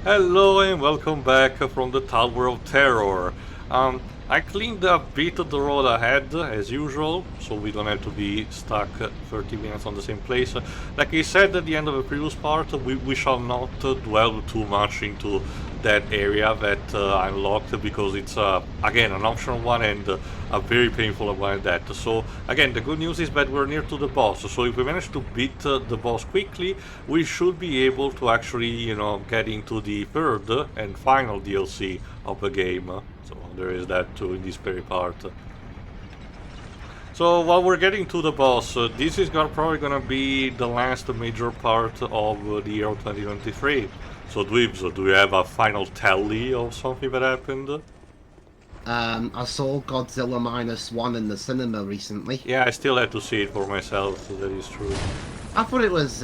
Hello and welcome back from the Tower of Terror. I cleaned a bit of the road ahead as usual, so we don't have to be stuck 30 minutes on the same place. Like I said at the end of the previous part, we shall not dwell too much into that area that I unlocked because it's again an optional one and a very painful one at that. So again, the good news is that we're near to the boss, so if we manage to beat the boss quickly, we should be able to actually, get into the third and final DLC of the game. So there is that too in this very part. So while we're getting to the boss, this is probably gonna be the last major part of the year 2023. So Dweebs, do you have a final tally of something that happened? I saw Godzilla -1 in the cinema recently. Yeah, I still had to see it for myself, so that is true. I thought it was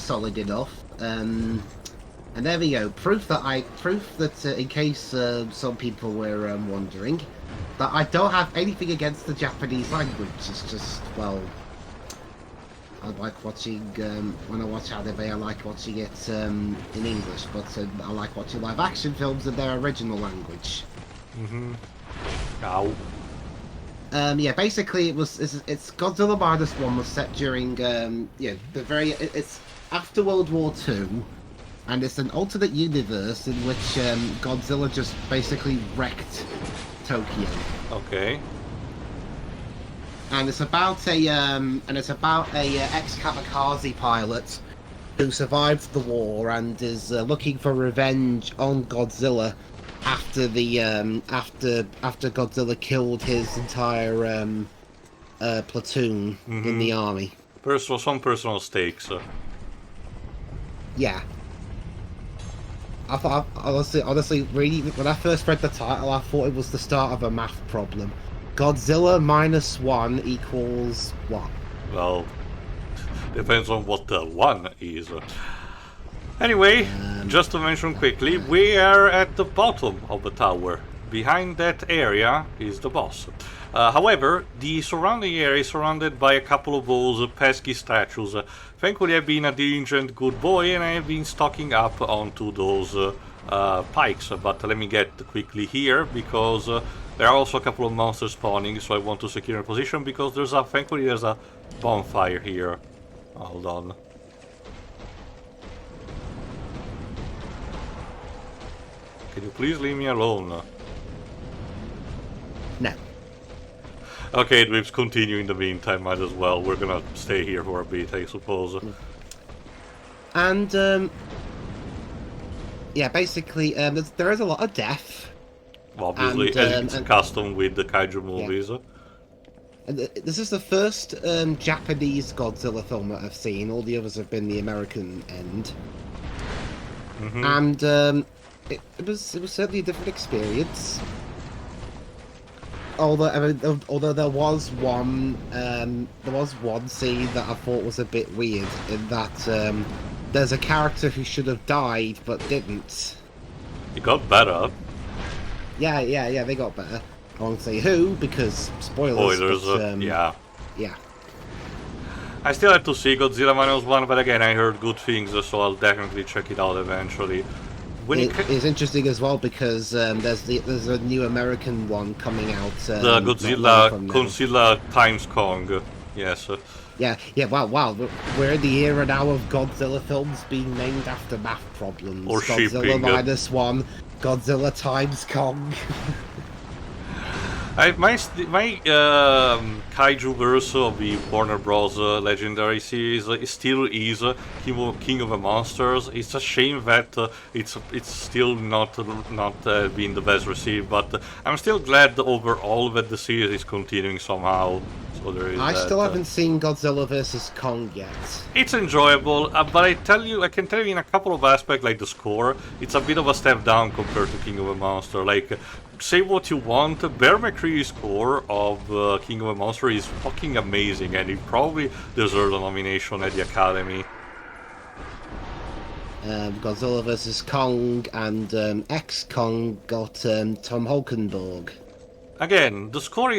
solid enough. And there we go. Proof that in case some people were wondering, that I don't have anything against the Japanese language. It's just, well, I like watching when I watch anime. I like watching it in English, but I like watching live action films in their original language. Ow. Yeah, basically it's Godzilla -1 was set during it's after World War II, and it's an alternate universe in which Godzilla just basically wrecked Tokyo. Okay. And it's about a ex-kamikaze pilot who survived the war and is looking for revenge on Godzilla after after Godzilla killed his entire platoon in the army. Some personal stakes. Yeah. I thought, honestly, really, when I first read the title, I thought it was the start of a math problem. Godzilla -1 equals what? Well, depends on what the one is. Anyway, just to mention quickly, we are at the bottom of the tower. Behind that area is the boss. However, the surrounding area is surrounded by a couple of those pesky statues. Thankfully, I've been a diligent good boy and I have been stocking up onto those pikes. But let me get quickly here because there are also a couple of monsters spawning, so I want to secure a position because thankfully there's a bonfire here. Hold on. Can you please leave me alone? No. Okay, Dweebs, continue in the meantime, might as well. We're gonna stay here for a bit, I suppose. And, yeah, basically, there is a lot of death. Obviously, as it's custom with the kaiju movies. Yeah. And this is the first Japanese Godzilla film that I've seen. All the others have been the American end. And it was certainly a different experience. Although there was one scene that I thought was a bit weird in that there's a character who should have died but didn't. It got better. Yeah, they got better. I won't say who because spoilers. But, yeah. Yeah. I still have to see Godzilla -1, but again, I heard good things, so I'll definitely check it out eventually. It's interesting as well because there's a new American one coming out. The Godzilla times Kong. Yes. Yeah. Wow. We're in the era now of Godzilla films being named after math problems. Or Godzilla shipping. -1, Godzilla times Kong. My kaiju verse of the Warner Bros. Legendary series still is King of the Monsters. It's a shame that it's still not being the best received, but I'm still glad overall that the series is continuing somehow. So there is I still haven't seen Godzilla vs Kong yet. It's enjoyable, but I can tell you in a couple of aspects, like the score, it's a bit of a step down compared to King of the Monster. Like, say what you want, Bear McCreary's score of King of the Monster is fucking amazing, and he probably deserves a nomination at the Academy. Godzilla vs Kong and X-Kong got Tom Holkenborg. Again, the score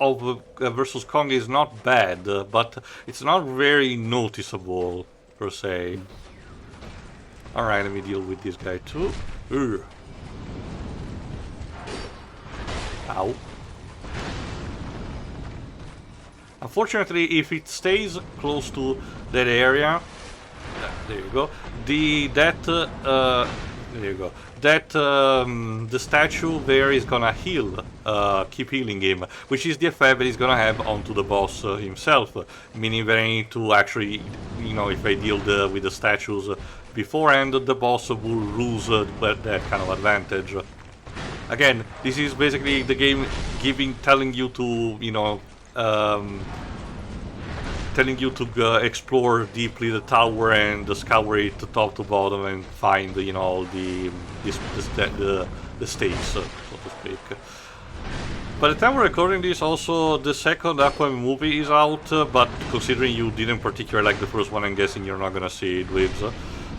of versus Kong is not bad, but it's not very noticeable per se. Alright, let me deal with this guy too. Ugh. Ow. Unfortunately, if it stays close to that area, there you go. There you go. The statue there is gonna heal, keep healing him, which is the effect that he's gonna have onto the boss himself. Meaning that I need to actually, you know, if I deal with the statues beforehand, the boss will lose that kind of advantage. Again, this is basically the game telling you to, you know, explore deeply the tower and scour it top to bottom and find, you know, all the stakes, so to speak. By the time we're recording this, also the second Aquaman movie is out, but considering you didn't particularly like the first one, I'm guessing you're not gonna see it, Wibbs.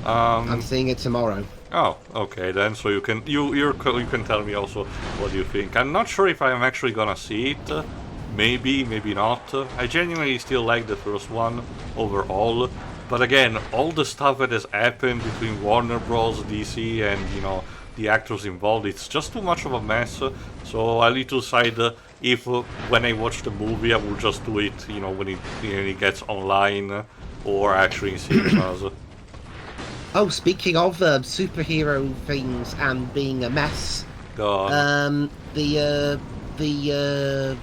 I'm seeing it tomorrow. Oh, okay then. So you can tell me also what you think. I'm not sure if I'm actually gonna see it. Maybe, maybe not. I genuinely still like the first one overall. But again, all the stuff that has happened between Warner Bros, DC, and, you know, the actors involved, it's just too much of a mess. So I need to decide if when I watch the movie I will just do it, you know, when it gets online, or actually in cinemas. Oh, speaking of superhero things and being a mess, God. the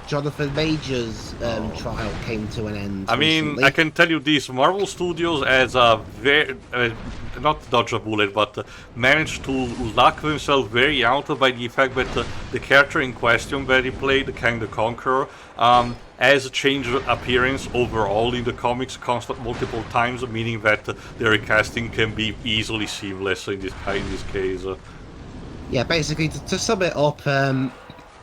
Jonathan Majors trial came to an end. I mean, recently. I can tell you this: Marvel Studios has a very, not dodge a bullet, but managed to luck themselves very out by the fact that the character in question that he played, Kang the Conqueror, has changed appearance overall in the comics multiple times, meaning that the recasting can be easily seamless in this case. Yeah, basically, to sum it up,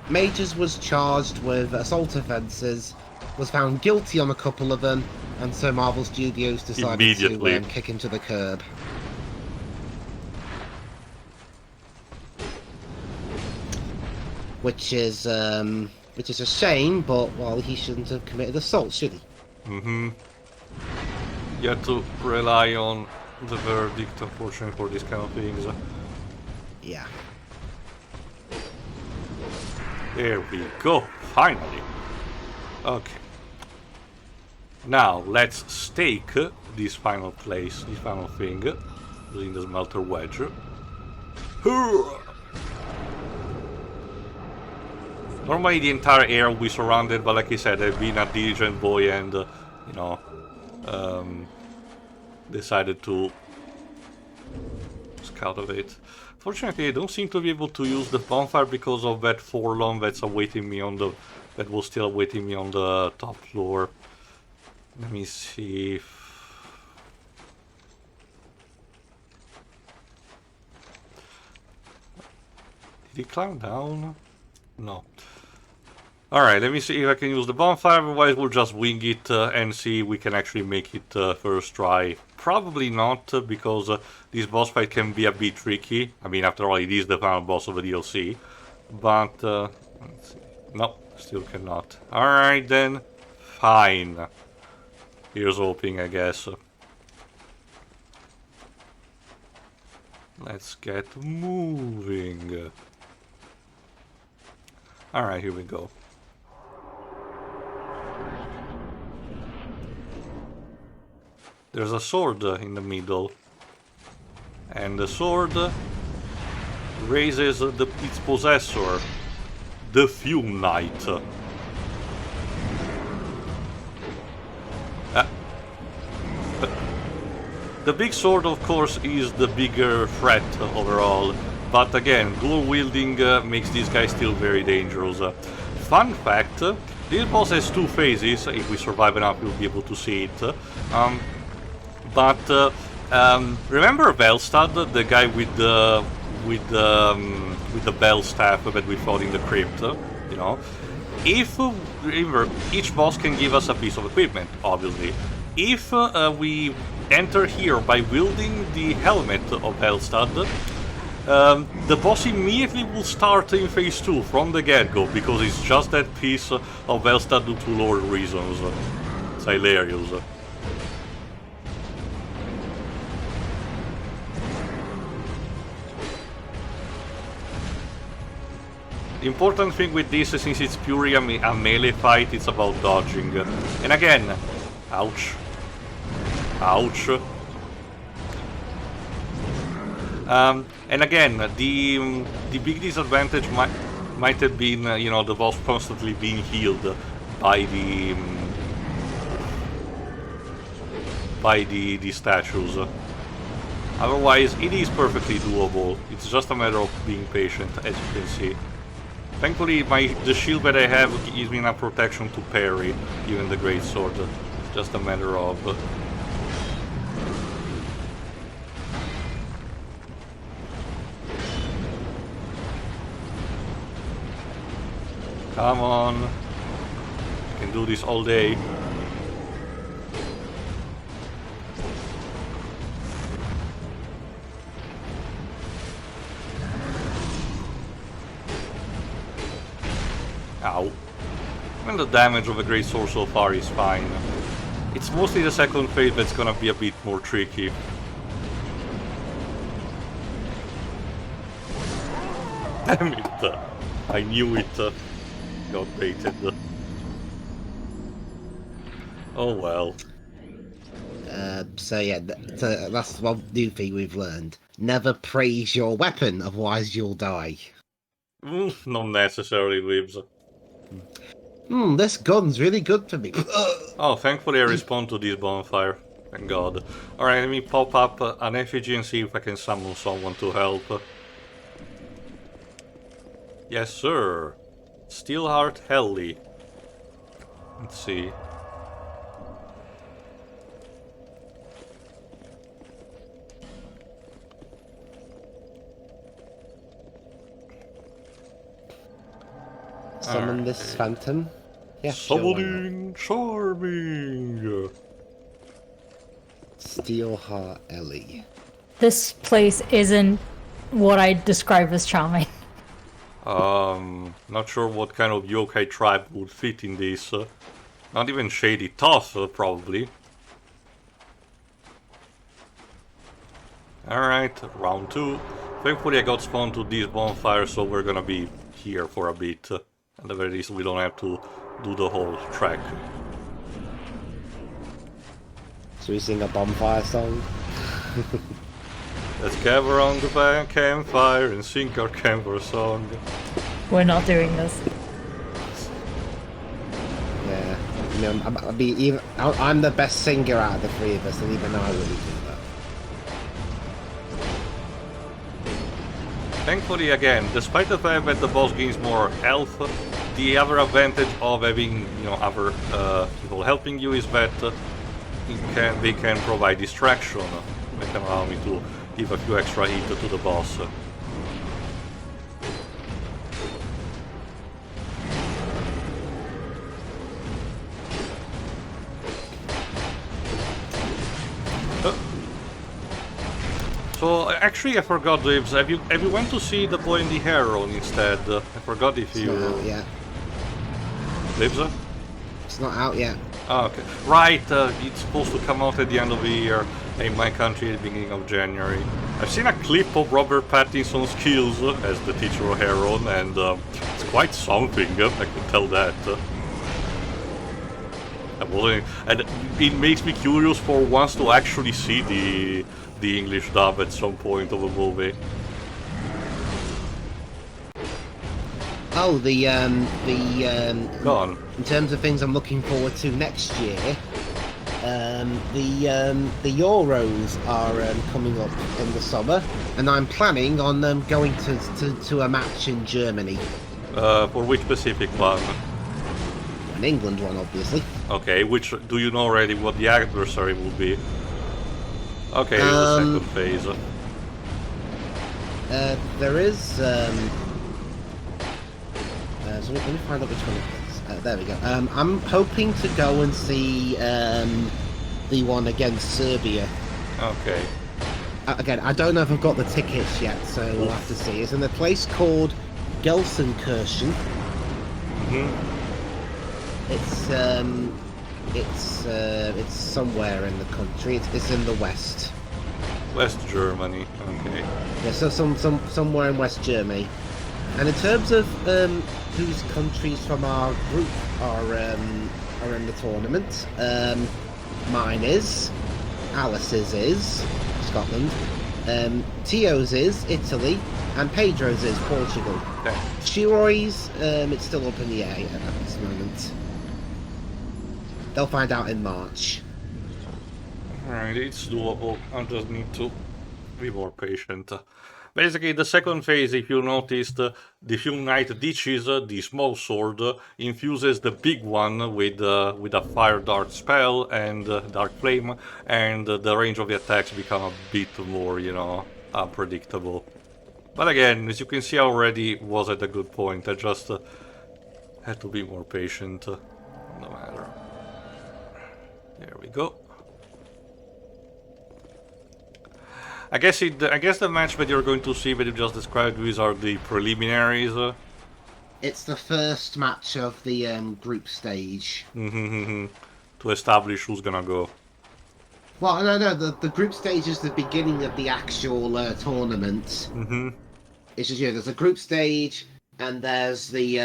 Majors was charged with assault offences, was found guilty on a couple of them, and so Marvel Studios decided to kick him to the curb. Which is a shame, but, well, he shouldn't have committed assault, should he? Mm-hmm. You have to rely on the verdict, unfortunately, for these kind of things. Yeah. There we go, finally. Okay. Now, let's stake this final place, this final thing, using the smelter wedge. Normally the entire area will be surrounded, but like I said, I've been a diligent boy and, you know, decided to scout of it. Fortunately, I don't seem to be able to use the bonfire because of that forlorn that was still awaiting me on the top floor. Let me see if... Did he climb down? No. Alright, let me see if I can use the bonfire, otherwise we'll just wing it and see if we can actually make it first try. Probably not, because this boss fight can be a bit tricky. I mean, after all, it is the final boss of the DLC. But, let's see. No, still cannot. Alright then, fine. Here's hoping, I guess. Let's get moving. Alright, here we go. There's a sword in the middle, and the sword raises its possessor, the Fume Knight. The big sword, of course, is the bigger threat overall, but again, dual wielding makes this guy still very dangerous. Fun fact, this boss has two phases. If we survive enough, we'll be able to see it. Remember Velstad, the guy with the bell staff that we fought in the crypt? You know, remember, each boss can give us a piece of equipment, obviously. If we enter here by wielding the helmet of Velstad, the boss immediately will start in phase 2 from the get-go, because it's just that piece of Velstad due to lore reasons. It's hilarious. The important thing with this, since it's purely a melee fight, it's about dodging. And again, ouch. Ouch. And again, the big disadvantage might have been, you know, the boss constantly being healed by the statues. Otherwise, it is perfectly doable. It's just a matter of being patient, as you can see. Thankfully, the shield that I have gives me enough protection to parry even the great sword. It's just a matter of... Come on. I can do this all day. Ow. And the damage of a great sword so far is fine. It's mostly the second phase that's gonna be a bit more tricky. Damn it! I knew it. Got baited. Oh well. So yeah, that's one new thing we've learned. Never praise your weapon, otherwise you'll die. Not necessarily, Libs. This gun's really good for me. Oh, thankfully I respond to this bonfire. Thank God. Alright, let me pop up an effigy and see if I can summon someone to help. Yes, sir. Steelheart Helly. Let's see. Summon this phantom. Yeah, Summoning Charming. Steelheart Ellie. This place isn't what I describe as charming. Not sure what kind of yokai tribe would fit in this. Not even Shady Toss, probably. Alright, round 2. Thankfully I got spawned to this bonfire, so we're gonna be here for a bit. At the very least we don't have to do the whole track. Should we sing a bonfire song? Let's gather on the campfire and sing our campfire song. We're not doing this. Yeah, I mean, I'm the best singer out of the three of us, and even I wouldn't do that. Thankfully, again, despite the fact that the boss gains more health, the other advantage of having, you know, other people helping you is that they can provide distraction. They can allow me to give a few extra hits to the boss. So actually, I forgot, Dibs. Have you went to see the boy in the Herald instead? I forgot if you. It's not out yet. Dibs? It's not out yet. Oh, okay. Right. It's supposed to come out at the end of the year in my country at the beginning of January. I've seen a clip of Robert Pattinson's skills as the teacher of Herald, and it's quite something. I can tell that. And it makes me curious for once to actually see the English dub at some point of a movie. Oh, Go on. in terms of things I'm looking forward to next year, the Euros are coming up in the summer, and I'm planning on going to a match in Germany. For which specific one? An England one, obviously. Okay, which do you know already what the adversary will be? Okay, the second phase. There is. So let me find out which one it is. There we go. I'm hoping to go and see the one against Serbia. Okay. Again, I don't know if I've got the tickets yet, so we'll have to see. It's in a place called Gelsenkirchen. It's somewhere in the country. It's in the west. West Germany. Okay. Yeah, so somewhere in West Germany. And in terms of whose countries from our group are in the tournament, mine is, Alice's is Scotland, Tio's is Italy, and Pedro's is Portugal. Okay. Shiroi's, it's still up in the air at this moment. They'll find out in March. Alright, it's doable. I just need to be more patient. Basically, the second phase, if you noticed, the Fuming Knight ditches the small sword, infuses the big one with a fire dart spell and dark flame, and the range of the attacks become a bit more, unpredictable. But again, as you can see, I already was at a good point. I just had to be more patient. No matter. There we go. I guess the match that you're going to see that you just described, these are the preliminaries. It's the first match of the group stage. To establish who's gonna go. Well, no, the group stage is the beginning of the actual tournament. It's just, there's a group stage, and there's the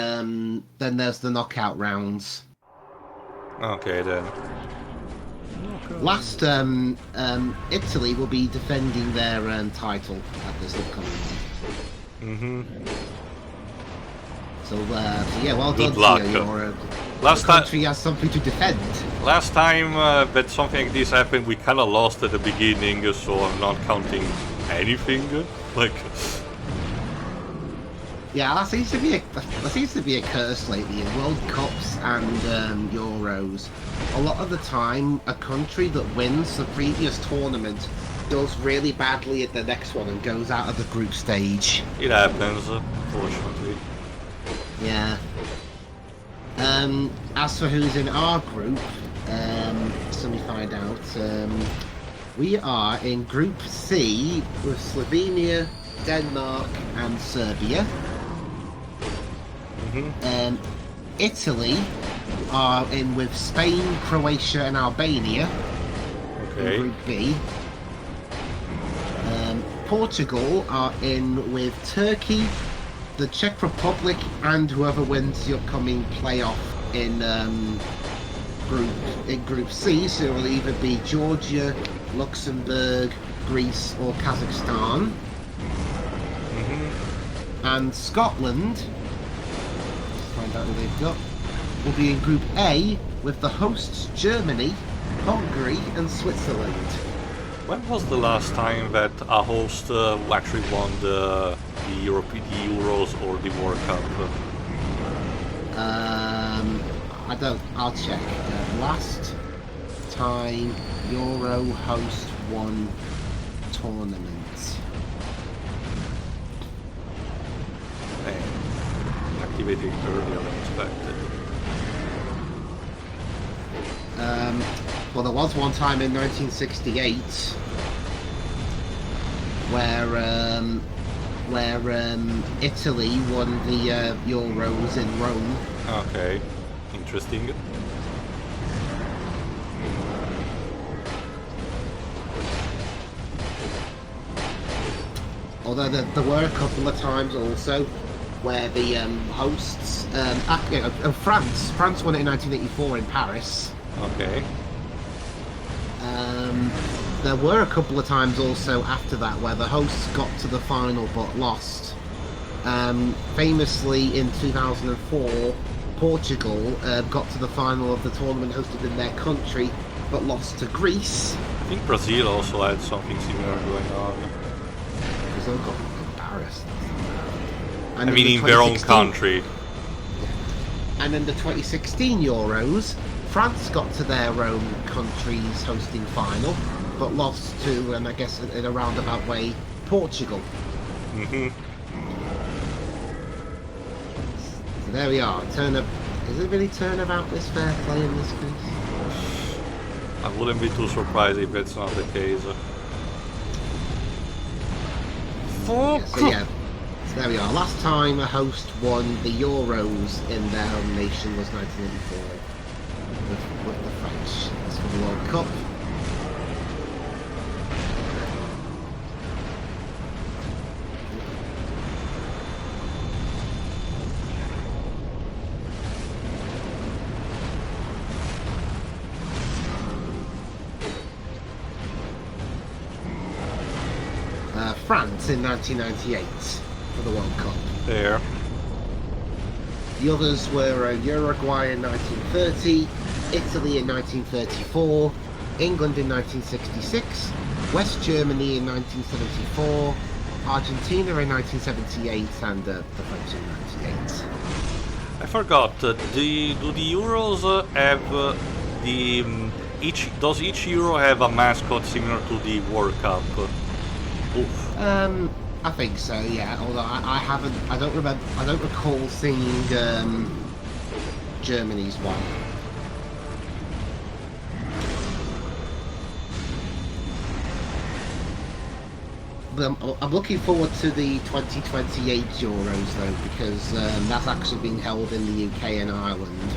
knockout rounds. Okay then. Last, Italy will be defending their title at this upcoming. So yeah, well Good done, luck. Your Last country has something to defend. Last time that something like this happened, we kind of lost at the beginning, so I'm not counting anything. Like, yeah, that seems to be a curse lately in World Cups and Euros. A lot of the time, a country that wins the previous tournament does really badly at the next one and goes out of the group stage. it happens, fortunately. Yeah. As for who's in our group, so let me find out. We are in Group C with Slovenia, Denmark, and Serbia. Italy are in with Spain, Croatia, and Albania. Okay. In Group B. Portugal are in with Turkey, the Czech Republic, and whoever wins the upcoming playoff in Group C. So it will either be Georgia, Luxembourg, Greece, or Kazakhstan. And Scotland, let's find out who they've got, will be in Group A with the hosts Germany, Hungary, and Switzerland. When was the last time that a host actually won the Euros or the World Cup? I'll check. Last time Euro host won tournament. Activated earlier than expected. Well, there was one time in 1968 where Italy won the Euros in Rome. Okay, interesting. Although there were a couple of times also where the hosts, France won it in 1984 in Paris. Okay. There were a couple of times also after that where the hosts got to the final but lost. Famously in 2004, Portugal got to the final of the tournament hosted in their country but lost to Greece. I think Brazil also had something similar going on. Brazil got in Paris. I mean, in their own country. And in the 2016 Euros, France got to their own country's hosting final, but lost to, and I guess in a roundabout way, Portugal. So there we are. Is it really turnabout this fair play in this case? I wouldn't be too surprised if that's not the case. So yeah. So there we are. Last time a host won the Euros in their home nation was 1984 with the French. That's for the World Cup. France in 1998 for the World Cup. There. The others were Uruguay in 1930, Italy in 1934, England in 1966, West Germany in 1974, Argentina in 1978, and the French in 98. I forgot. Do the Euros have does each Euro have a mascot similar to the World Cup? Oof. I think so, yeah. Although I don't recall seeing Germany's one. But I'm looking forward to the 2028 Euros though, because that's actually being held in the UK and Ireland.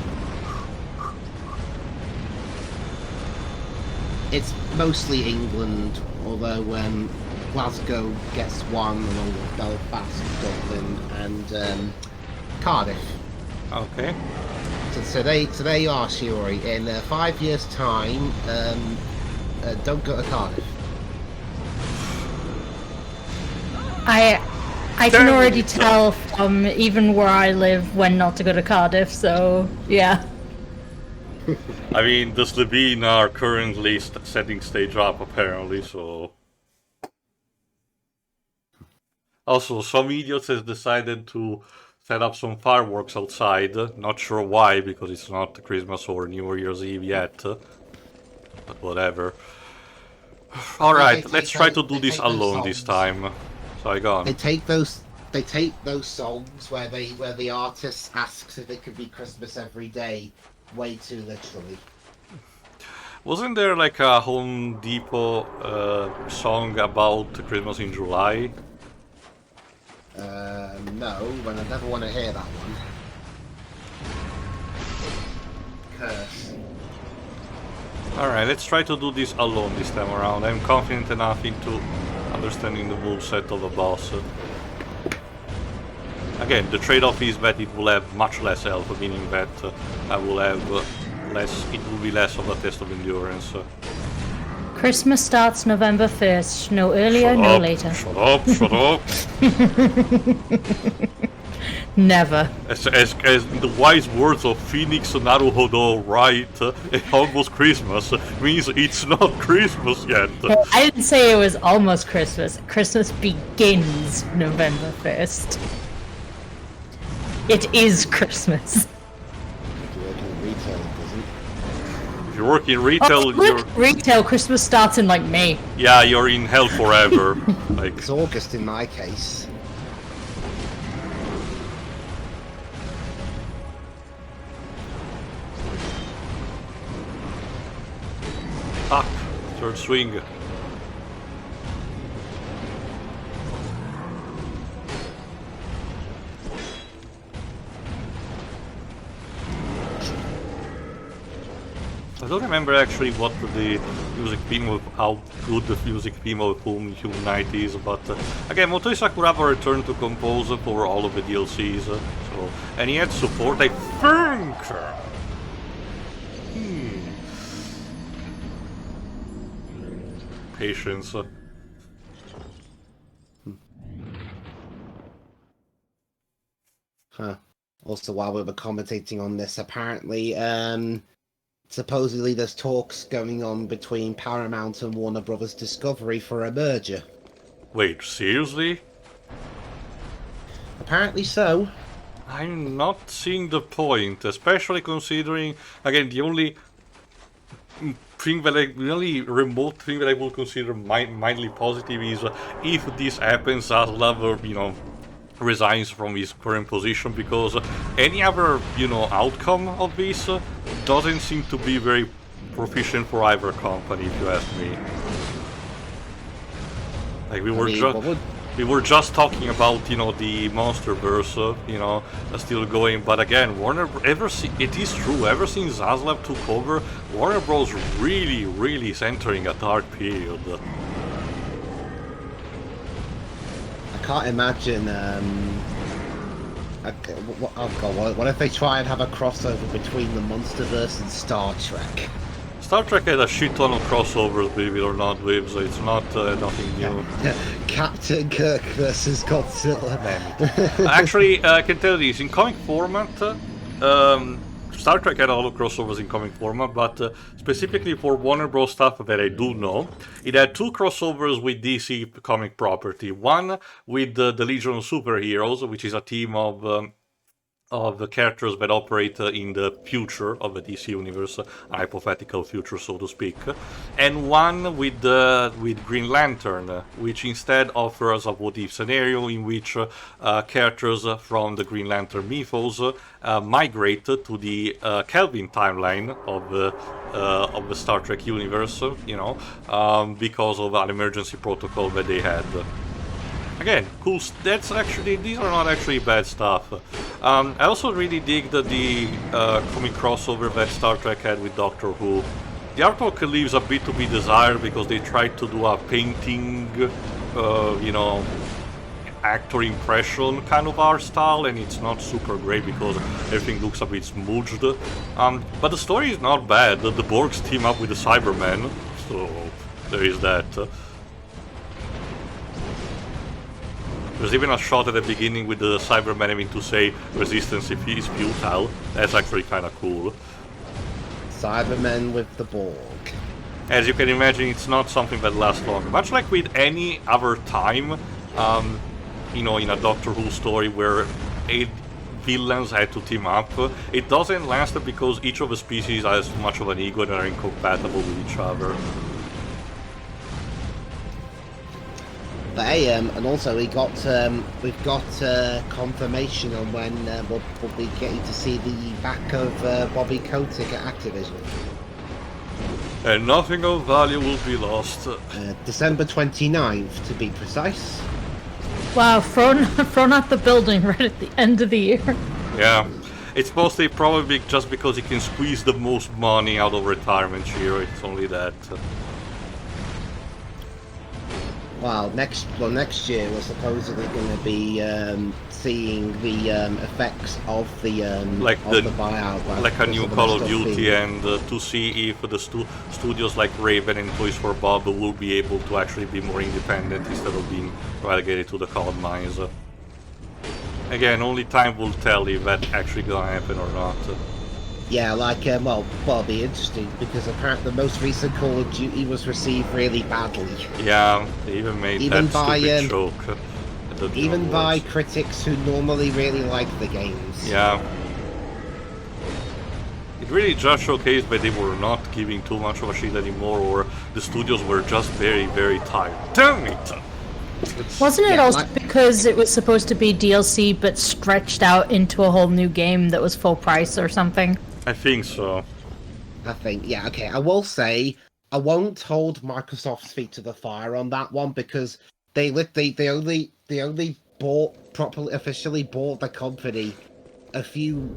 It's mostly England, although Glasgow gets one along with Belfast, Dublin, and Cardiff. Okay. So there you are, Shiori. In 5 years' time, don't go to Cardiff. I can already tell from even where I live when not to go to Cardiff, so yeah. I mean, the Slovene are currently setting stage up, apparently, so... Also, some idiots has decided to set up some fireworks outside. Not sure why, because it's not Christmas or New Year's Eve yet. But whatever. Alright, let's try to do this alone this time. Saigon. They take those songs where the artist asks if it could be Christmas every day way too literally. Wasn't there like a Home Depot song about Christmas in July? No, but I never want to hear that one. Curse. Alright, let's try to do this alone this time around. I'm confident enough into understanding the moveset of the boss. Again, the trade-off is that it will have much less health, meaning that I will have it will be less of a test of endurance. Christmas starts November 1st, no earlier, no later. Shut up, shut up! Never. As the wise words of Phoenix Naruhodo write, almost Christmas means it's not Christmas yet. I didn't say it was almost Christmas. Christmas begins November 1st. It is Christmas. If you work in retail, you're... Retail, Christmas starts in like May. Yeah, you're in hell forever. Like... It's August in my case. Up, third swing. I don't remember actually what the music theme of how good the music theme of Human Knight is, but again, Motoi Sakuraba returned to compose for all of the DLCs, and he had support, I think. Patience. Huh. Also, while we were commentating on this, apparently, supposedly there's talks going on between Paramount and Warner Brothers Discovery for a merger. Wait, seriously? Apparently so. I'm not seeing the point, especially considering, again, the only remote thing that I would consider mildly positive is if this happens, Zaslav, resigns from his current position, because any other, outcome of this doesn't seem to be very proficient for either company, if you ask me. Like we were just talking about, the Monsterverse, still going, but again, it is true, ever since Zaslav took over, Warner Bros. Really is entering a dark period. I can't imagine, what if they try and have a crossover between the Monsterverse and Star Trek? Star Trek had a shit ton of crossovers, believe it or not, Wibs. It's not nothing new. Captain Kirk versus Godzilla. Actually, I can tell you this, in comic format, Star Trek had a lot of crossovers in comic format, but specifically for Warner Bros. Stuff that I do know, it had 2 crossovers with DC comic property. One with the Legion of Superheroes, which is a team of the characters that operate in the future of the DC universe, a hypothetical future, so to speak, and one with Green Lantern, which instead offers a what-if scenario in which characters from the Green Lantern mythos migrate to the Kelvin timeline of the Star Trek universe, because of an emergency protocol that they had. Again, cool. These are not actually bad stuff. I also really dig the comic crossover that Star Trek had with Doctor Who. The artwork leaves a bit to be desired because they tried to do a painting, actor impression kind of art style, and it's not super great because everything looks a bit smooched. But the story is not bad. The Borgs team up with the Cybermen, so there is that. There's even a shot at the beginning with the Cybermen having to say resistance if he is futile. That's actually kind of cool. Cybermen with the Borg. As you can imagine, it's not something that lasts long. Much like with any other time, in a Doctor Who story where 8 villains had to team up, it doesn't last because each of the species has too much of an ego and are incompatible with each other. But hey, and also we've got confirmation on when we'll be getting to see the back of Bobby Kotick at Activision. And nothing of value will be lost. December 29th, to be precise. Wow, thrown out the building right at the end of the year. Yeah, it's mostly probably just because he can squeeze the most money out of retirement here. It's only that. Well, next year we're supposedly going to be seeing the effects of the buyout, like a new Call of Duty, and to see if the studios like Raven and Toys for Bob will be able to actually be more independent instead of being relegated to the coal mines. Again, only time will tell if that's actually gonna happen or not. Yeah, well, it'll be interesting because apparently the most recent Call of Duty was received really badly. Yeah, they even made that stupid joke. Even by critics who normally really like the games. Yeah. It really just showcased that they were not giving too much of a shit anymore, or the studios were just very, very tired. Damn it! Wasn't it also because it was supposed to be DLC but stretched out into a whole new game that was full price or something? I think so. Yeah, okay. I will say, I won't hold Microsoft's feet to the fire on that one because they only officially bought the company a few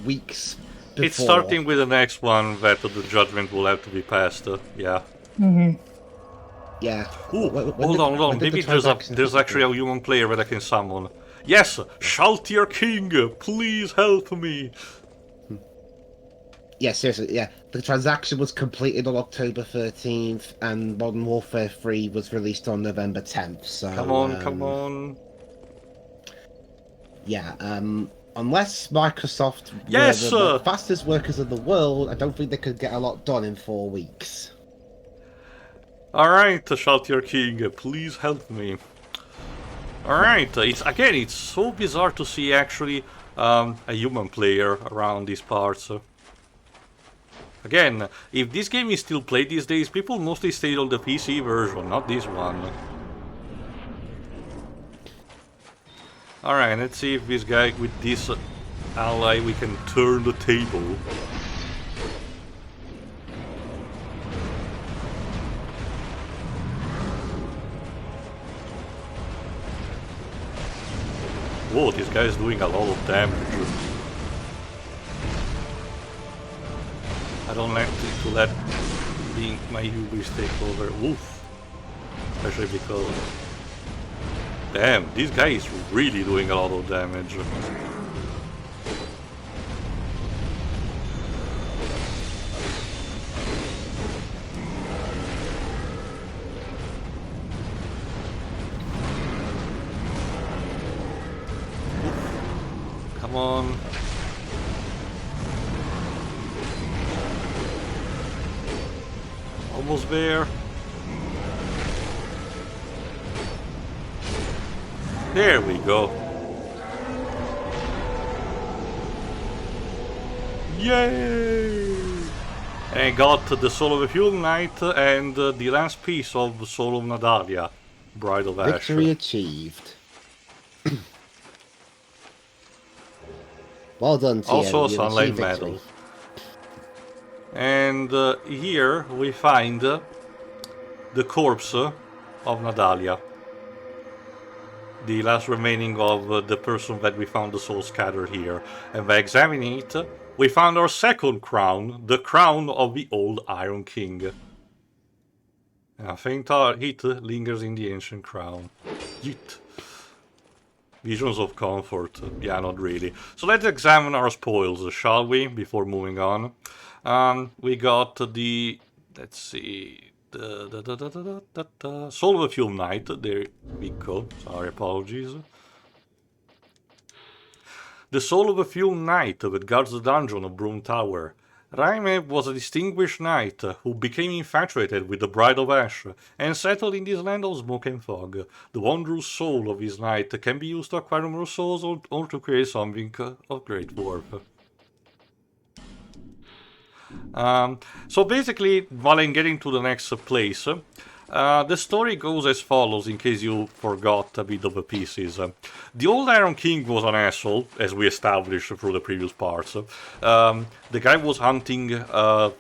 weeks before. It's starting with the next one that the judgment will have to be passed. Yeah. Mm-hmm. Yeah. Ooh, hold on. Maybe there's actually a human player that I can summon. Yes, Shaltier King, please help me. Yeah, seriously, yeah. The transaction was completed on October 13th, and Modern Warfare 3 was released on November 10th, so... Come on. Yeah, unless Microsoft were the fastest workers in the world, I don't think they could get a lot done in 4 weeks. Alright, Shaltier King, please help me. Alright, it's so bizarre to see actually a human player around these parts. Again, if this game is still played these days, people mostly stay on the PC version, not this one. Alright, let's see if this guy, with this ally, we can turn the table. Whoa, this guy is doing a lot of damage. I don't like to let my hubris take over. Oof. Especially because... Damn, this guy is really doing a lot of damage. Come on. Almost there. There we go. Yay! And I got the Soul of a Fuel Knight and the last piece of Soul of Nadalia, Bride of Ash. Victory achieved. Well done, Tio. Also a You Sunlight achieved victory. Medal. And here we find the corpse of Nadalia. The last remaining of the person that we found the soul scattered here. And by examining it, we found our second crown, the crown of the old Iron King. And a faint heat lingers in the ancient crown. Yeet. Visions of comfort. Yeah, not really. So let's examine our spoils, shall we, before moving on. We got the... let's see... the Soul of a Fuel Knight. There we go. Sorry, apologies. The Soul of a Fuel Knight that guards the dungeon of Brume Tower. Raime was a distinguished knight who became infatuated with the Bride of Ash and settled in this land of smoke and fog. The wondrous soul of his knight can be used to acquire numerous souls or to create something of great worth. So basically, while I'm getting to the next place, the story goes as follows, in case you forgot a bit of the pieces. The old Iron King was an asshole, as we established through the previous parts. The guy was hunting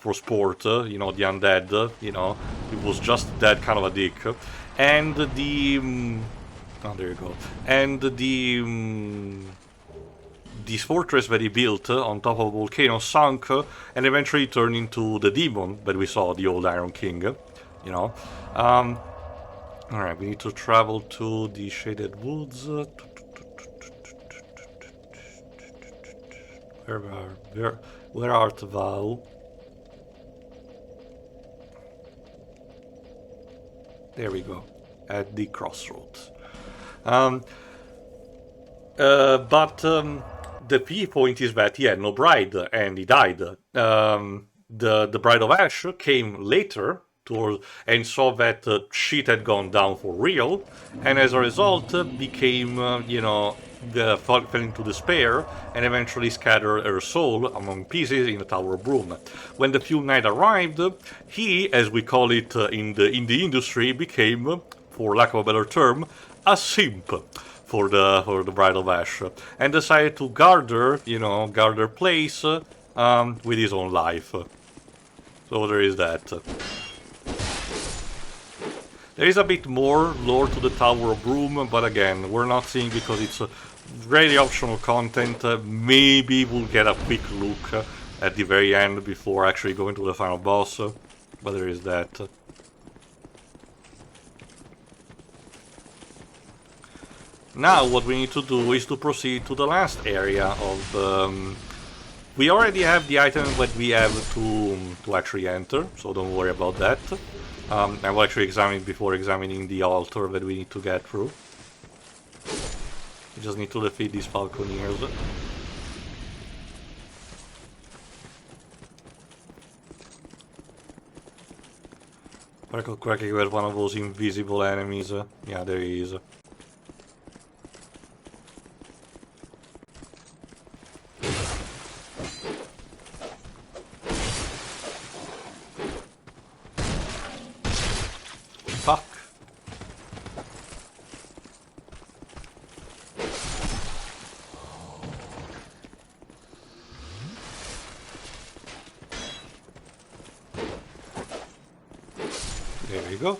for sport, you know, the undead, you know, he was just that kind of a dick. And the... oh, there you go. And this fortress that he built on top of a volcano sunk and eventually turned into the demon that we saw, the old Iron King, you know. Alright, we need to travel to the Shaded Woods. Where art thou? There we go, at the crossroads. The key point is that he had no bride, and he died. The Bride of Ash came later and saw that shit had gone down for real, and as a result became, you know, fell into despair, and eventually scattered her soul among pieces in the Tower of Brume. When the Fuel Knight arrived, he, as we call it in the industry, became, for lack of a better term, a simp for the Bride of Ash, and decided to guard her place with his own life. So there is that. There is a bit more lore to the Tower of Brume, but again, we're not seeing because it's very optional content. Maybe we'll get a quick look at the very end before actually going to the final boss, but there is that. Now what we need to do is to proceed to the last area of... we already have the item that we have to actually enter, so don't worry about that. I will actually examine it before examining the altar that we need to get through. We just need to defeat these falconeers. Crackle Cracky with one of those invisible enemies. Yeah, there he is. Fuck. There we go.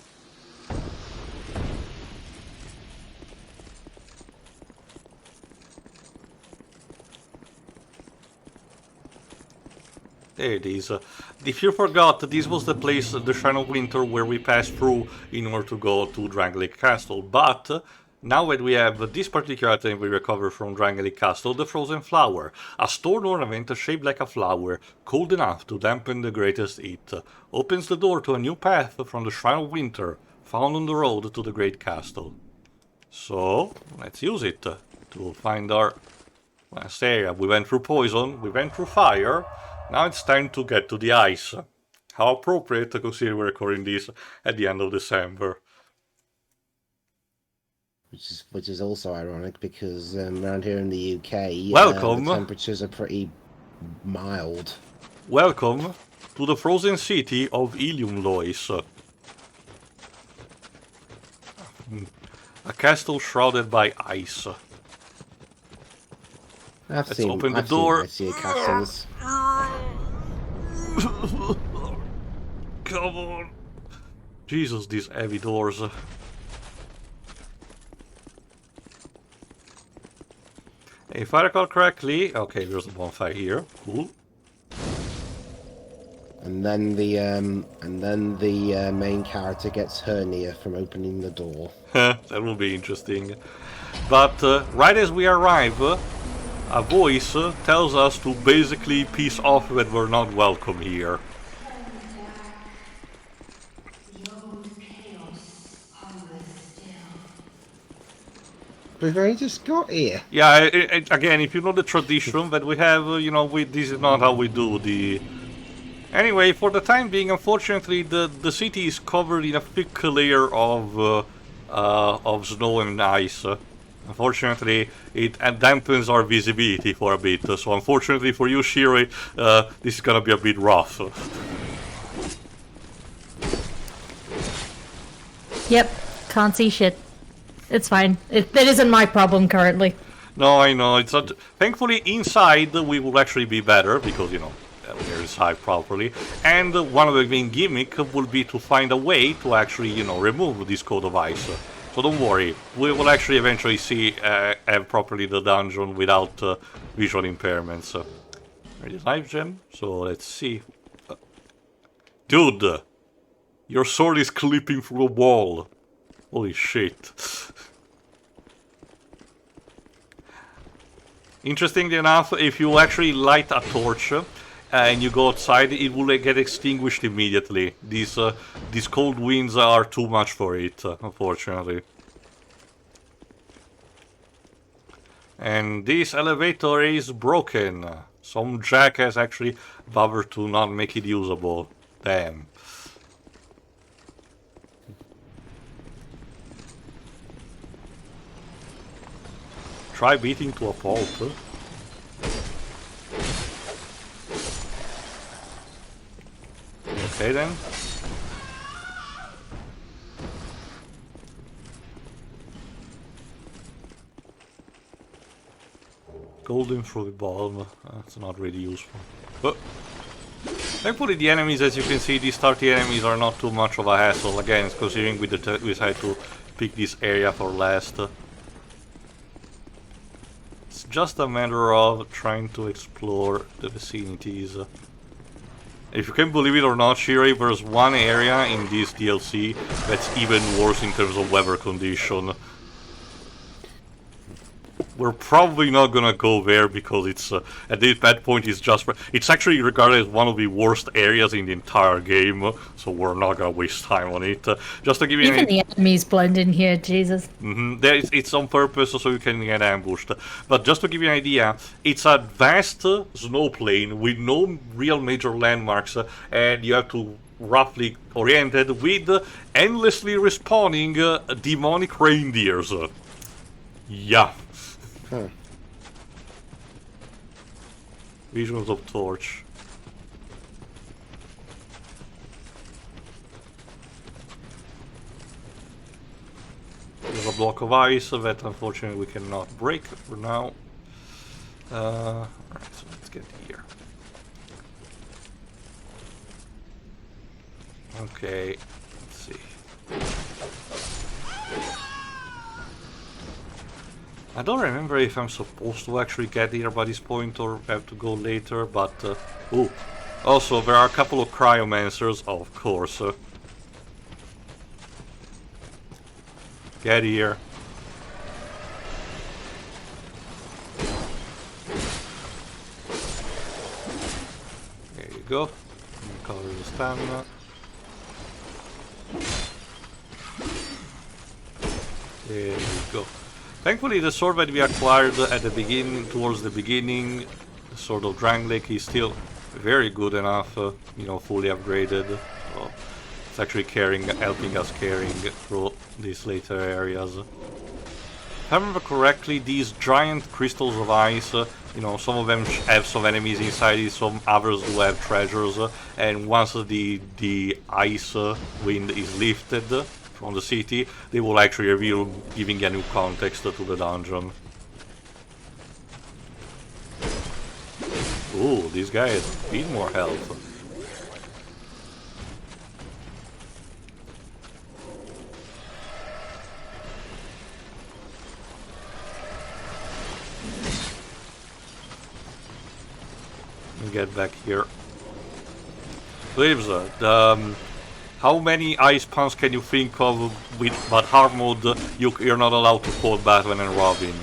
There it is. If you forgot, this was the place, the Shrine of Winter, where we passed through in order to go to Drangleic Castle. But now that we have this particular item we recovered from Drangleic Castle, the Frozen Flower, a stone ornament shaped like a flower, cold enough to dampen the greatest heat, opens the door to a new path from the Shrine of Winter, found on the road to the Great Castle. So, let's use it to find our... Last area, we went through poison, we went through fire, now it's time to get to the ice. How appropriate to consider we're recording this at the end of December. Which is also ironic because around here in the UK, Welcome. the temperatures are pretty mild. Welcome to the frozen city of Eleum Loyce. A castle shrouded by ice. Let's open the door. Seen castles. Come on. Jesus, these heavy doors. If I recall correctly, okay, there's a bonfire here. Cool. And then the main character gets hernia from opening the door. That will be interesting. But right as we arrive, a voice tells us to basically peace off that we're not welcome here. We've only just got here. Yeah, again, if you know the tradition that we have, you know, this is not how we do the... Anyway, for the time being, unfortunately, the city is covered in a thick layer of snow and ice. Unfortunately, it dampens our visibility for a bit. So unfortunately for you, Shiri, this is gonna be a bit rough. Yep, can't see shit. It's fine. It isn't my problem currently. No, I know. It's not. Thankfully, inside we will actually be better because, you know, we're inside properly. And one of the main gimmick will be to find a way to actually, you know, remove this coat of ice. So don't worry. We will actually eventually see have properly the dungeon without visual impairments. There's a knife gem. So let's see. Dude, your sword is clipping through a wall. Holy shit. Interestingly enough, if you actually light a torch and you go outside, it will get extinguished immediately. These cold winds are too much for it, unfortunately. And this elevator is broken. Some jackass actually bothered to not make it usable. Damn. Try beating to a pulp. Okay then. Golden fruit balm. That's not really useful. But thankfully the enemies, as you can see, these 30 enemies are not too much of a hassle. Again, considering we decided to pick this area for last. It's just a matter of trying to explore the vicinities. If you can believe it or not, Shiri, there's one area in this DLC that's even worse in terms of weather condition. We're probably not gonna go there because it's at that point it's actually regarded as one of the worst areas in the entire game, so we're not gonna waste time on it. Just to give you even the enemies blend in here, Jesus. It's on purpose so you can get ambushed. But just to give you an idea, it's a vast snow plain with no real major landmarks, and you have to roughly orient it with endlessly respawning demonic reindeers. Yeah. Huh. Visions of Torch. There's a block of ice that unfortunately we cannot break for now. Alright, so let's get here. Okay, let's see. I don't remember if I'm supposed to actually get here by this point or have to go later, but... ooh. Also, there are a couple of cryomancers, of course. Get here. There you go. Recover the stamina. There you go. Thankfully, the sword that we acquired at the beginning, towards the beginning, the Sword of Drangleic, is still very good enough, you know, fully upgraded. So it's actually helping us carrying through these later areas. If I remember correctly, these giant crystals of ice, you know, some of them have some enemies inside it, some others do have treasures, and once the ice wind is lifted from the city, they will actually reveal, giving a new context to the dungeon. Ooh, this guy has a bit more health. Get back here. Lives, how many ice puns can you think of with but hard mode you're not allowed to call Batman and Robin?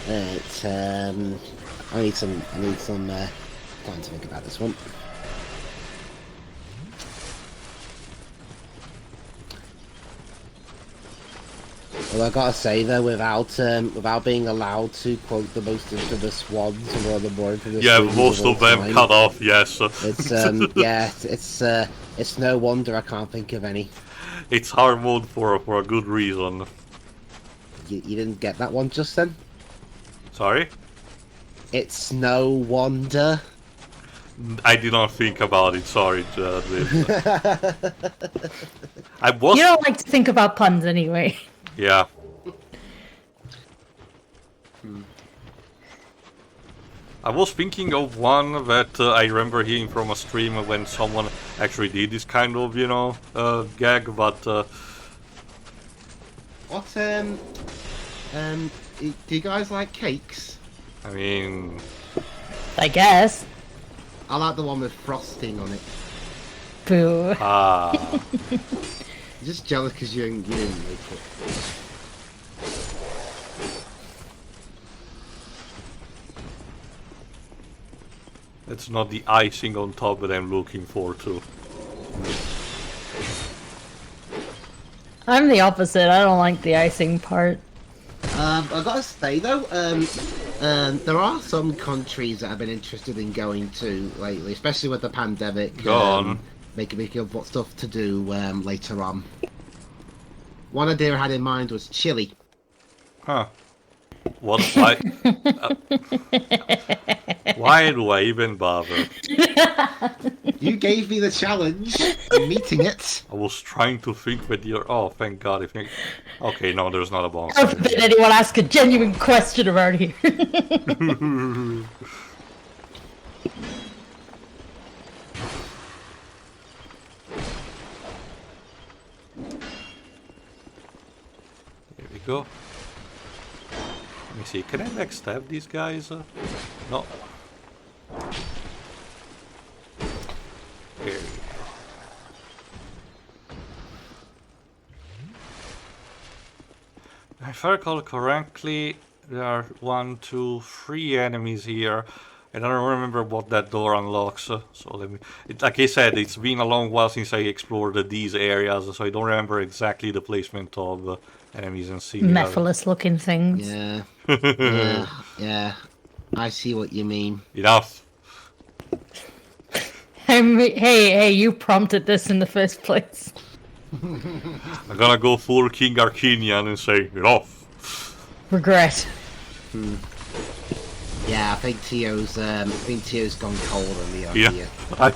It's I need some time to think about this one. Well, I gotta say though, without being allowed to quote the most infamous ones or the more infamous, yeah, most of them time, cut off. Yes, it's yeah, it's no wonder I can't think of any. It's hard mode for a good reason. You didn't get that one just then? Sorry? It's no wonder. I did not think about it. Sorry, I was. You don't like to think about puns anyway. Yeah. I was thinking of one that I remember hearing from a stream when someone actually did this kind of, you know, gag, but... What, do you guys like cakes? I mean... I guess. I like the one with frosting on it. Boo. Ah. I'm just jealous because you didn't make it. That's not the icing on top that I'm looking for, too. I'm the opposite. I don't like the icing part. I gotta say though, there are some countries that I've been interested in going to lately, especially with the pandemic. Go on. Making me think of what stuff to do later on. One idea I had in mind was Chile. Huh. What? Why? Why do I even bother? You gave me the challenge. I'm meeting it. I was trying to think that you're... Oh, thank God. Okay, no, there's not a bonus. How did anyone ask a genuine question around here? Here we go. Let me see, can I backstab these guys? No. Here we go. If I recall correctly, there are 1, 2, 3 enemies here. And I don't remember what that door unlocks, so let me... like I said, it's been a long while since I explored these areas, so I don't remember exactly the placement of enemies and similar. Mephilus looking things. Yeah. Yeah. I see what you mean. Enough. Hey, you prompted this in the first place. I'm gonna go full King Arcanian and say, enough. Regret. Yeah, I think Teo's gone cold on the idea. Yeah,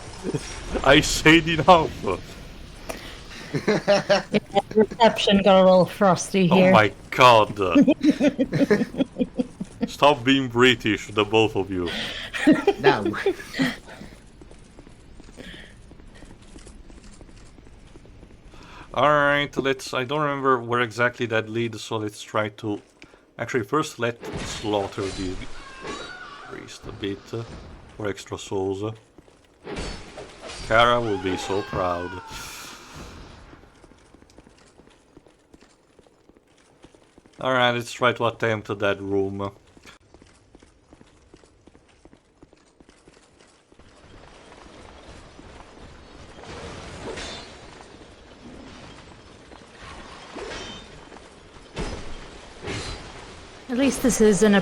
I said enough. Yeah, reception got a little frosty here. Oh my God. Stop being British, the both of you. No. Alright, I don't remember where exactly that leads, so let's try to... Actually, first let's slaughter the priest a bit for extra souls. Kara will be so proud. Alright, let's try to attempt that room. At least this is an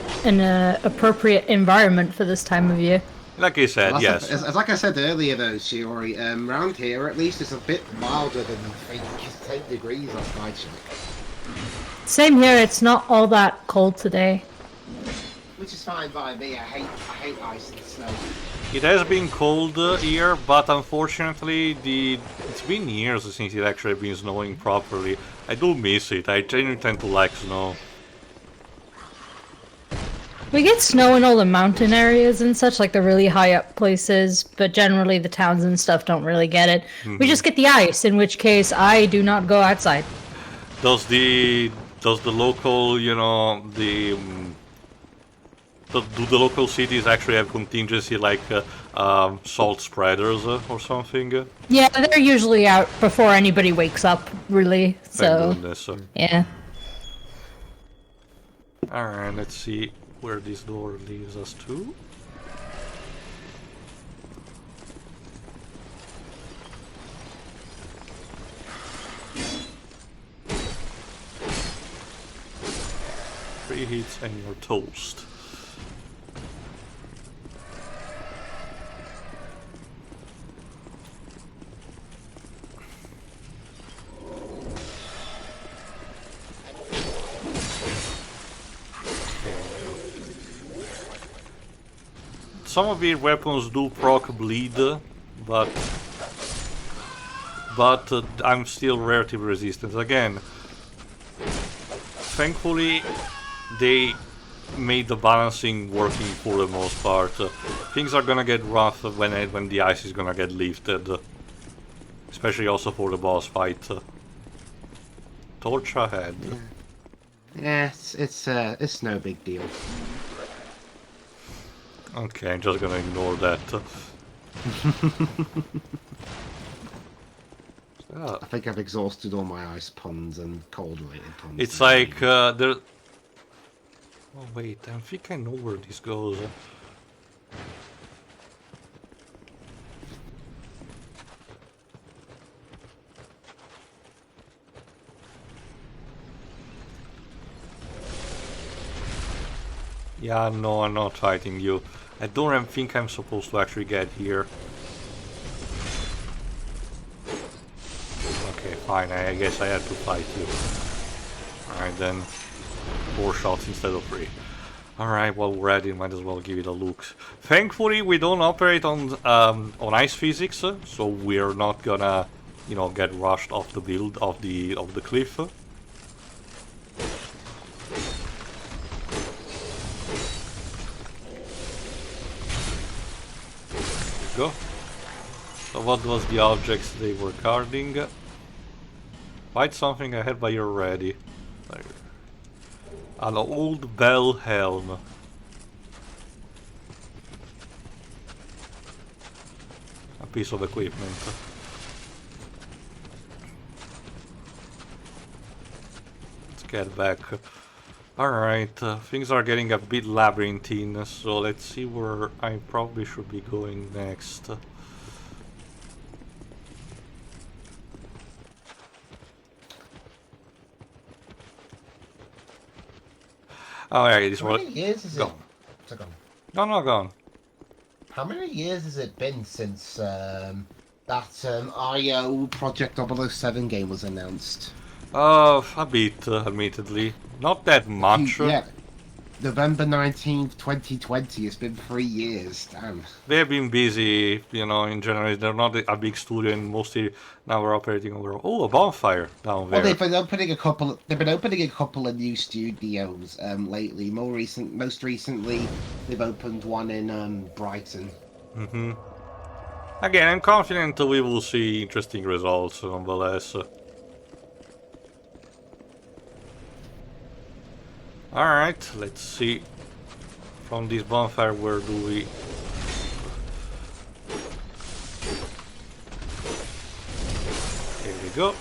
appropriate environment for this time of year. Like I said, Well, yes. as like I said earlier, though, Shiori, around here at least it's a bit milder than I think 10 degrees off my check. Same here. It's not all that cold today. Which is fine by me. I hate ice and snow. It has been cold here, but unfortunately, it's been years since it actually been snowing properly. I do miss it. I genuinely tend to like snow. We get snow in all the mountain areas and such, like the really high up places, but generally the towns and stuff don't really get it. We just get the ice, in which case I do not go outside. Does the local, you know, do the local cities actually have contingency like salt spreaders or something? Yeah, they're usually out before anybody wakes up, really. So, Thank goodness. yeah. Alright, let's see where this door leads us to. Three hits and you're toast. Some of the weapons do proc bleed, but I'm still relatively resistant. Again, thankfully, they made the balancing working for the most part. Things are gonna get rough when the ice is gonna get lifted, especially also for the boss fight. Torch ahead. Yeah, it's no big deal. Okay, I'm just gonna ignore that. I think I've exhausted all my ice puns and cold-related puns. It's like there. Oh wait, I think I know where this goes. Yeah, no, I'm not fighting you. I don't think I'm supposed to actually get here. Okay, fine, I guess I had to fight you. Alright then, 4 shots instead of 3. Alright, well we're ready, might as well give it a look. Thankfully we don't operate on ice physics, so we're not gonna, you know, get rushed off the build of the cliff. Go. So what was the objects they were guarding? Fight something ahead but you're ready. There. An old bell helm. A piece of equipment. Let's get back. Alright, things are getting a bit labyrinthine, so let's see where I probably should be going next. Alright, this one. How many years is it? Gone. So gone. No, gone. How many years has it been since that IO Project 007 game was announced? A bit, admittedly. Not that much. Yeah. November 19th, 2020. It's been 3 years. Damn. They've been busy, you know, in general. They're not a big studio and mostly now we're operating over... Oh, a bonfire down there. Well, they've been opening a couple of new studios lately. Most recently, they've opened one in Brighton. Mm-hmm. Again, I'm confident we will see interesting results nonetheless. Alright, let's see. From this bonfire, where do we... Here we go.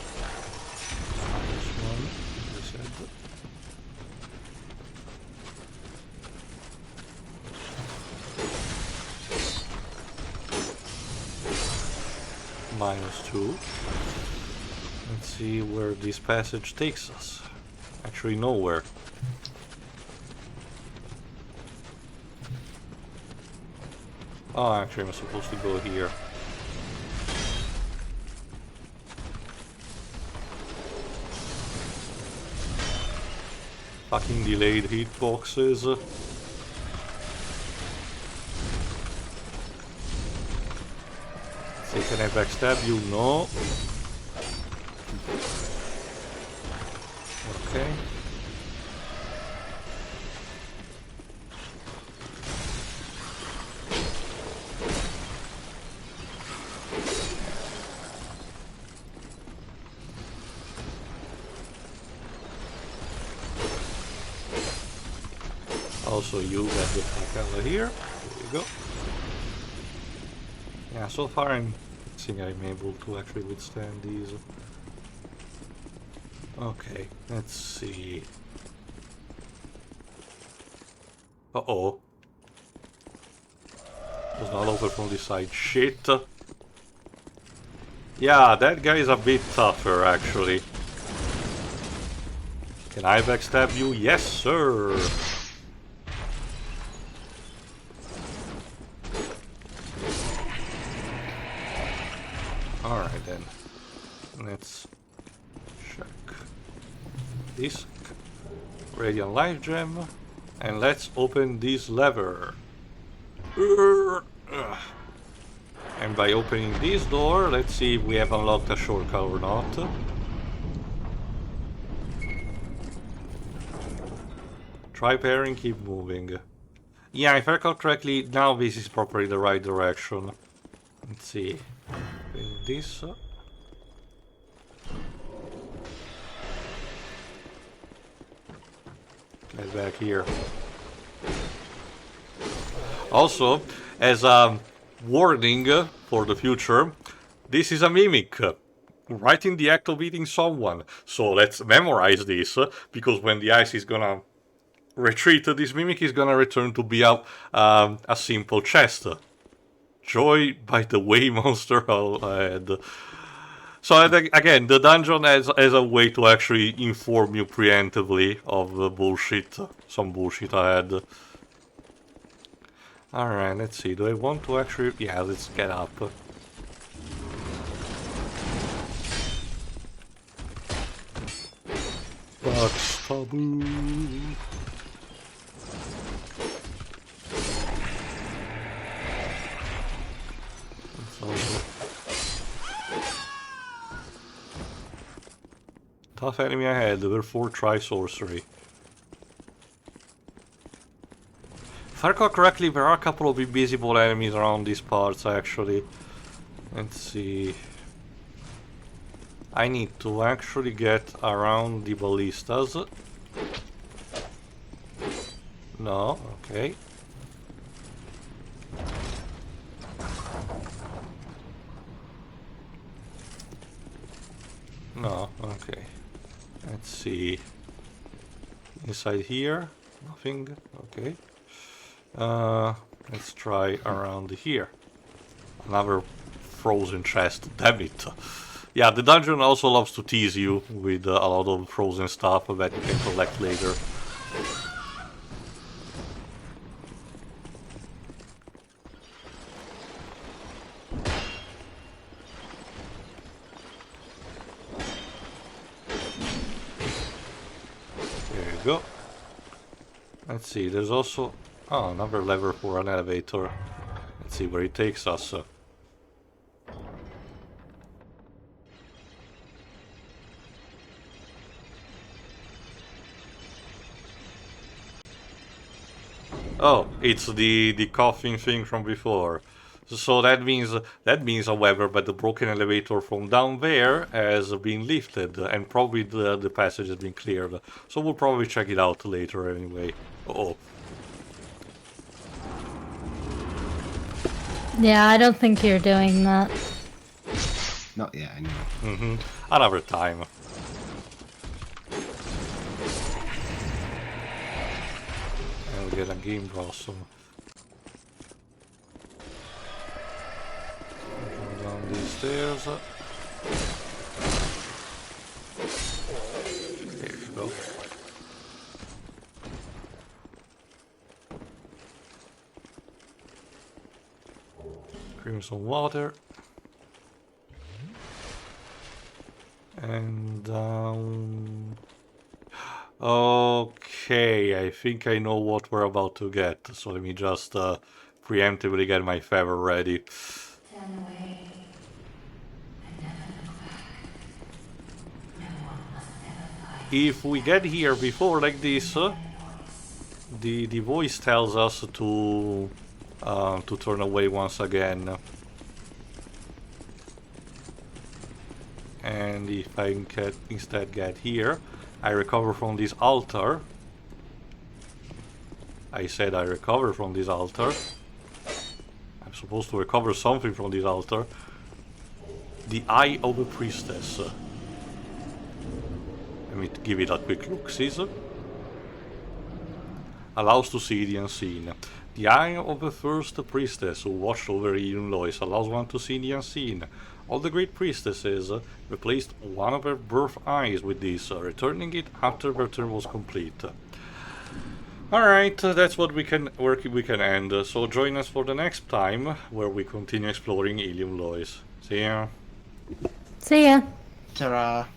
Minus 1, as I said. -2. Let's see where this passage takes us. Actually, nowhere. Oh, actually I'm supposed to go here. Fucking delayed hitboxes. Say, can I backstab you? No. Okay. Also, you get the fuck out of here. There you go. Yeah, so far I think I'm able to actually withstand these. Okay, let's see. Uh-oh. Was not over from this side. Shit. Yeah, that guy is a bit tougher, actually. Can I backstab you? Yes, sir! Alright then. Let's check. Disc. Radiant Life Gem. And let's open this lever. And by opening this door, let's see if we have unlocked a shortcut or not. Try pairing, keep moving. Yeah, if I recall correctly, now this is probably the right direction. Let's see. This. Get back here. Also, as a warning for the future, this is a mimic. Right in the act of eating someone. So let's memorize this, because when the ice is gonna retreat, this mimic is gonna return to be a simple chest. Joy by the way, monster ahead. So again, the dungeon has a way to actually inform you preemptively of the bullshit, some bullshit ahead. Alright, let's see, do I want to actually... yeah, let's get up. Box taboo. Tough enemy ahead, therefore try sorcery. If I recall correctly, there are a couple of invisible enemies around these parts actually. Let's see. I need to actually get around the ballistas. No, okay. No, okay. Let's see. Inside here, nothing. Okay. Let's try around here. Another frozen chest. Damn it. Yeah, the dungeon also loves to tease you with a lot of frozen stuff that you can collect later. There you go. Let's see, there's also... oh, another lever for an elevator. Let's see where it takes us. Oh, it's the coughing thing from before. So that means, however, that the broken elevator from down there has been lifted, and probably the passage has been cleared. So we'll probably check it out later anyway. Uh-oh. Yeah, I don't think you're doing that. Not yet, anyway. Mm-hmm. Another time. And we get a game blossom. Come down these stairs. There you go. Crimson water. And okay, I think I know what we're about to get. So let me just preemptively get my favor ready. Turn away and never look back. No one must ever fight. If we get here before like this, the voice tells us to turn away once again. And if I can instead get here, I recover from this altar. I said I recover from this altar. I'm supposed to recover something from this altar. The Eye of a Priestess. Let me give it a quick look, Caesar. Allows to see the unseen. The eye of the first priestess who watched over Eleum Loyce allows one to see the unseen. All the great priestesses replaced one of their birth eyes with this, returning it after their turn was complete. Alright, that's what we can end. So join us for the next time, where we continue exploring Eleum Loyce. See ya! See ya. Ta-ra.